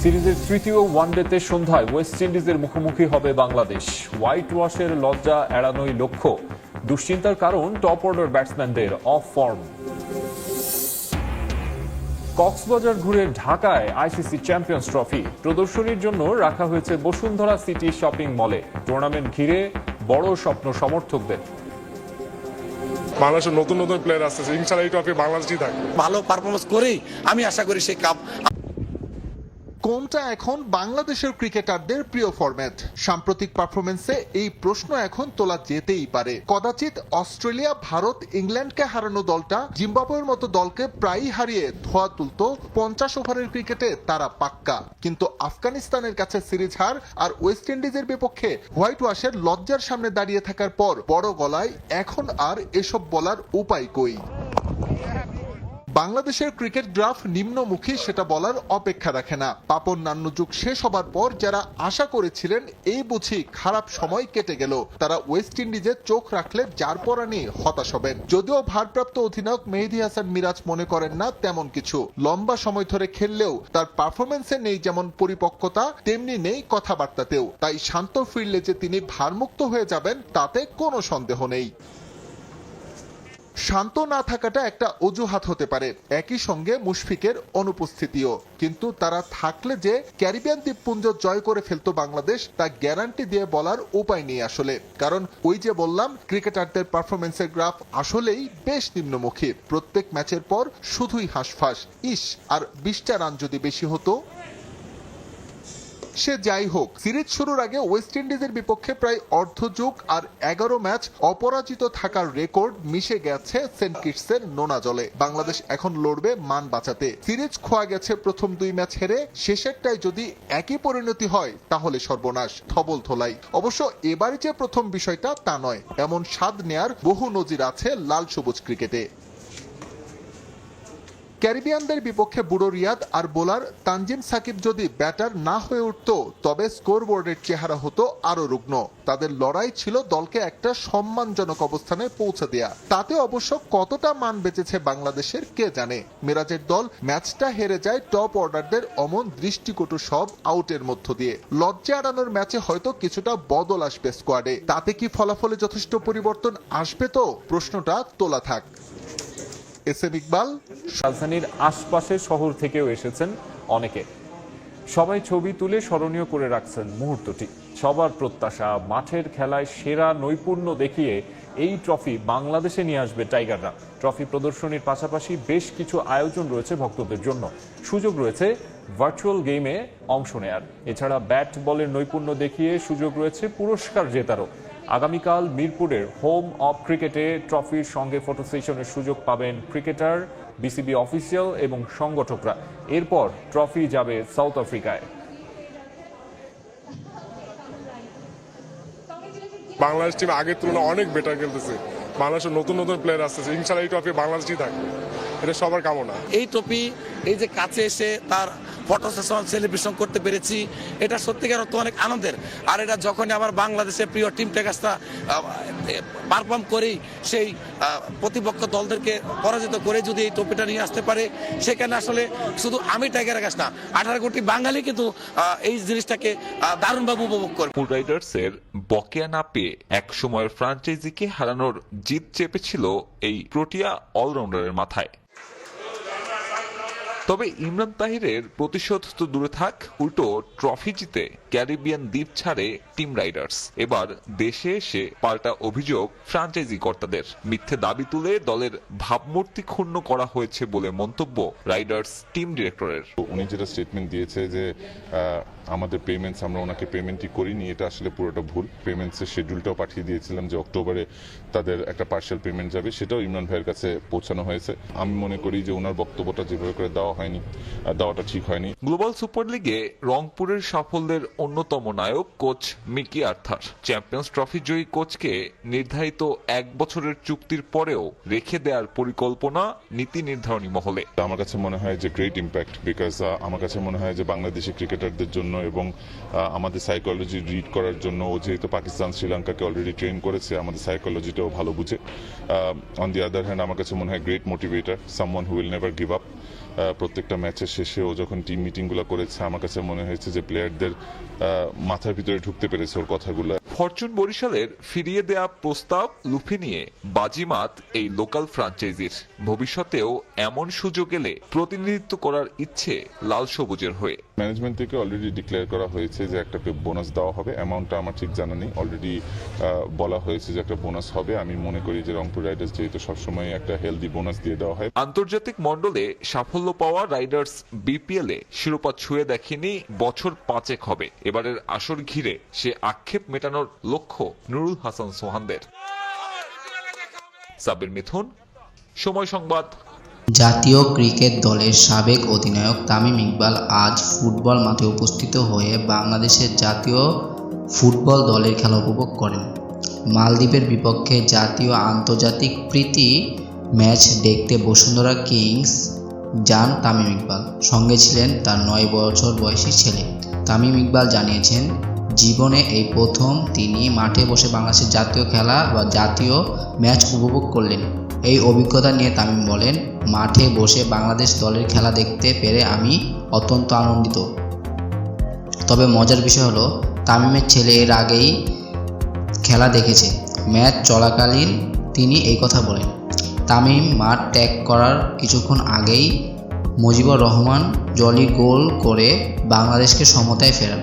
সিরিজের তৃতীয় ওয়ানডেতে সন্ধ্যায় ওয়েস্ট ইন্ডিজের মুখোমুখি হবে বাংলাদেশ। হোয়াইট ওয়াশের লজ্জা এড়ানোই লক্ষ্য। দুশ্চিন্তার কারণ টপ অর্ডার ব্যাটসম্যানদের অফ ফর্ম। কক্সবাজার ঘুরে ঢাকায় আইসিসি চ্যাম্পিয়ন্স ট্রফি প্রদর্শনীর জন্য রাখা হয়েছে বসুন্ধরা সিটি শপিং মলে। টুর্নামেন্ট ঘিরে বড় স্বপ্ন সমর্থকদের। বাংলাদেশের নতুন নতুন প্লেয়ার আসতেছে, ইনশাআল্লাহ এই ট্রফি বাংলাদেশই থাকবে। ভালো পারফরমেন্স করেই আমি আশা করি সেই কাপ। কোনটা এখন বাংলাদেশের ক্রিকেটারদের প্রিয় ফরম্যাট? সাম্প্রতিক পারফরমেন্সে এই প্রশ্ন এখন তোলা যেতেই পারে। কদাচিৎ অস্ট্রেলিয়া, ভারত, ইংল্যান্ডকে হারানো দলটা জিম্বাবুয়ের মতো দলকে প্রায়ই হারিয়ে ধোয়া তুলত 50 ওভারের ক্রিকেটে তারা পাক্কা। কিন্তু আফগানিস্তানের কাছে সিরিজ হার আর ওয়েস্ট ইন্ডিজের বিপক্ষে হোয়াইট ওয়াশের লজ্জার সামনে দাঁড়িয়ে থাকার পর বড় গলায় এখন আর এসব বলার উপায় কই? বাংলাদেশের ক্রিকেট গ্রাফ নিম্নমুখী সেটা বলার অপেক্ষা রাখে না। পাপন নান্য যুগ শেষ হবার পর যারা আশা করেছিলেন এই বুঝি খারাপ সময় কেটে গেল, তারা ওয়েস্ট ইন্ডিজে চোখ রাখলে যার পরানি হতাশ হবেন। যদিও ভারপ্রাপ্ত অধিনায়ক মেহেদী হাসান মিরাজ মনে করেন না তেমন কিছু। লম্বা সময় ধরে খেললেও তার পারফরমেন্সে নেই যেমন পরিপক্কতা, তেমনি নেই কথাবার্তাতেও। তাই শান্ত ফিরলে যে তিনি ভারমুক্ত হয়ে যাবেন তাতে কোনো সন্দেহ নেই। শান্ত না থাকাটা একটা অজুহাত হতে পারে, একই সঙ্গে মুশফিকের অনুপস্থিতিও। কিন্তু তারা থাকলে যে ক্যারিবিয়ান দ্বীপপুঞ্জ জয় করে ফেলতো বাংলাদেশ, তা গ্যারান্টি দিয়ে বলার উপায় নেই আসলে। কারণ ওই যে বললাম, ক্রিকেটারদের পারফরমেন্সের গ্রাফ আসলেই বেশ নিম্নমুখী। প্রত্যেক ম্যাচের পর শুধুই হাঁসফাঁস, ইস আর 20টা রান যদি বেশি হতো। সে যাই হোক, সিরিজ শুরুর আগে ওয়েস্ট ইন্ডিজের বিপক্ষে প্রায় অর্ধযুগ আর 11 ম্যাচ অপরাজিত থাকার রেকর্ড মিশে গেছে সেন্ট কিটসের নোনা জলে। বাংলাদেশ এখন লড়বে মান বাঁচাতে। সিরিজ খোয়া গেছে প্রথম 2 ম্যাচ হেরে, শেষেরটায় যদি একই পরিণতি হয় তাহলে সর্বনাশ, থবল থোলাই। অবশ্য এবারই যে প্রথম বিষয়টা তা নয়, এমন স্বাদ নেয়ার বহু নজির আছে লাল সবুজ ক্রিকেটে। ক্যারিবিয়ানদের বিপক্ষে বুড়ো রিয়াদ আর বোলার তানজিম সাকিব যদি ব্যাটার না হয়ে উঠত, তবে স্কোরবোর্ডের চেহারা হতো আরো রুগ্ন। তাদের লড়াই ছিল দলকে একটা সম্মানজনক অবস্থানে পৌঁছে দেয়া। তাতে অবশ্য কতটা মান বেঁচেছে বাংলাদেশের কে জানে। মিরাজের দল ম্যাচটা হেরে যায় টপ অর্ডারদের অমন দৃষ্টিকটু সব আউটের মধ্য দিয়ে। লজ্জা এড়ানোর ম্যাচে হয়তো কিছুটা বদল আসবে স্কোয়াডে। তাতে কি ফলাফলে যথেষ্ট পরিবর্তন আসবে? তো প্রশ্নটা তোলা থাক। S M Iqbal. রাজধানীর আশপাশের শহর থেকেও এসেছেন অনেকে। সবাই ছবি তুলে স্মরণীয় করে রাখছেন মুহূর্তটি। সবার প্রত্যাশা, মাঠের খেলায় সেরা নৈপুণ্য দেখিয়ে এই ট্রফি বাংলাদেশে নিয়ে আসবে টাইগাররা। ট্রফি প্রদর্শনীর পাশাপাশি বেশ কিছু আয়োজন রয়েছে ভক্তদের জন্য। সুযোগ রয়েছে ভার্চুয়াল গেমে অংশ নেয়ার। এছাড়া ব্যাট বলের নৈপুণ্য দেখিয়ে সুযোগ রয়েছে পুরস্কার জেতারও। আগামীকাল মিরপুরের হোম অফ ক্রিকেটে ট্রফির সঙ্গে ফটো সেশনের সুযোগ পাবেন ক্রিকেটার, বিসিবি অফিসিয়াল এবং সংগঠকরা। এরপর ট্রফি যাবে সাউথ আফ্রিকায়। বাংলাদেশ টিম আগের তুলনায় অনেক বেটার খেলতেছে। বাংলাদেশের নতুন নতুন প্লেয়ার আসতেছে, ইনশাআল্লাহ এই ট্রফি বাংলাদেশই থাকবে। এটা সবার কামনা। এই ট্রফি এই যে কাছে এসে তার ফটো সেশন সেলিব্রেশন করতে পেরেছি, এটা সত্যিকার অর্থে অনেক আনন্দের। আর এটা যখনই আমার বাংলাদেশের প্রিয় টিমটা কাজটা পারফর্ম করেই সেই প্রতিপক্ষ দলদেরকে পরাজিত করে যদি এই ট্রফিটা নিয়ে আসতে পারে, সেখানে আসলে শুধু আমি টাইগার কাছ না, 18 কোটি বাঙালি কিন্তু এই জিনিসটাকে দারুণভাবে উপভোগ করবে। মুন রাইডার্সের বকেয়া না পেয়ে এক সময়ের ফ্রাঞ্চাইজিকে হারানোর জিদ চেপেছিল এই প্রোটিয়া অলরাউন্ডারের মাথায়। তবে ইমরান তাহিরের প্রতিশোধ তো দূরে থাক, উল্টো ট্রফি জিতে ক্যারিবিয়ান দ্বীপ ছাড়ে টিম রাইডার্স। এবার দেশে এসে পাল্টা অভিযোগ ফ্রাঞ্চাইজি কর্তাদের। মিথ্যে দাবি তুলে দলের ভাবমূর্তি ক্ষুণ্ণ করা হয়েছে বলে মন্তব্য রাইডার্স টিম ডিরেক্টরের। উনি যেটা স্টেটমেন্ট দিয়েছে যে আমাদের পেমেন্টস, আমরা ওনাকে পেমেন্টই করিনি, এটা আসলে পুরোটা ভুল। পেমেন্টসের শিডিউলটাও পাঠিয়ে দিয়েছিলাম যে অক্টোবরে তাদের একটা পার্শিয়াল পেমেন্ট যাবে, সেটাও ইমরান ভাইয়ের কাছে পৌঁছানো হয়েছে। আমি মনে করি যে ওনার বক্তব্যটা যেভাবে করে দেওয়াটা ঠিক হয়নি। গ্লোবাল সুপার লিগে রংপুরের সাফল্যের অন্যতম নায়ক coach Mickey Arthur. Champions trophy জয়ী কোচকে নির্ধারিত 1 বছরের চুক্তির পরেও রেখে দেওয়ার পরিকল্পনা নীতি নির্ধারণী মহলে। আমার কাছে মনে হয় যে গ্রেট ইম্প্যাক্ট, বিকজ আমার কাছে মনে হয় যে বাংলাদেশি ক্রিকেটারদের জন্য এবং আমাদের সাইকোলজি রিড করার জন্য, ও যেহেতু পাকিস্তান শ্রীলঙ্কাকে অলরেডি ট্রেন করেছে, আমাদের সাইকোলজিটাও ভালো বুঝে। অন দি আদার হ্যান্ড আমার কাছে মনে হয় great motivator, someone who will never give up. প্রত্যেকটা ম্যাচের শেষে ও যখন টিম মিটিংগুলো করেছে আমার কাছে মনে হয়েছে যে প্লেয়ারদের মাথার ভিতরে ঢুকতে পেরেছে ওর কথাগুলো। ফরচুন বরিশালের ফিরিয়ে দেয়া প্রস্তাব লুফে নিয়ে বাজিমাত এই লোকাল ফ্র্যাঞ্চাইজির। ভবিষ্যতেও এমন সুযোগ এলে প্রতিনিধিত্ব করার ইচ্ছে লাল সবুজের হয়ে। ম্যানেজমেন্ট থেকে অলরেডি ডিক্লেয়ার করা হয়েছে যে একটা বোনাস দেওয়া হবে, অ্যামাউন্টটা আমার ঠিক জানা নেই, অলরেডি বলা হয়েছে যে একটা বোনাস হবে। আমি মনে করি যে রংপুর রাইডার্স যেহেতু সবসময় একটা হেলদি বোনাস দিয়ে দেওয়া হয়। আন্তর্জাতিক মণ্ডলে সাফল্য পাওয়া রাইডার্স বিপিএল এ শিরোপা ছুঁয়ে দেখেনি বছর 5 হবে। এবারের আসর ঘিরে সে আক্ষেপ মেটানোর লক্ষ্য নুরুল হাসান সোহানদের। সাবির মিথুন, সময় সংবাদ। জাতীয় ক্রিকেট দলের সাবেক অধিনায়ক তামিম ইকবাল আজ ফুটবল মাঠে উপস্থিত হয়ে বাংলাদেশের জাতীয় ফুটবল দলের খেলা উপভোগ করেন। মালদ্বীপের বিপক্ষে জাতীয় আন্তর্জাতিক প্রীতি ম্যাচ দেখতে বসুন্ধরা কিংস যান তামিম ইকবাল। সঙ্গে ছিলেন তার 9 বছর বয়সী ছেলে। তামিম ইকবাল জানিয়েছেন, জীবনে এই প্রথম তিনি মাঠে বসে বাংলাদেশের জাতীয় খেলা বা জাতীয় ম্যাচ উপভোগ করলেন। এই অভিজ্ঞতা নিয়ে তামিম বলেন, মাঠে বসে বাংলাদেশ দলের খেলা দেখতে পেরে আমি অত্যন্ত আনন্দিত। তবে মজার বিষয় হলো, তামিমের ছেলে এর আগেই খেলা দেখেছে। ম্যাচ চলাকালীন তিনি এই কথা বলেন। তামিম মাঠ ত্যাগ করার কিছুক্ষণ আগেই মুজিবুর রহমান জলি গোল করে বাংলাদেশকে সমতায় ফেরান।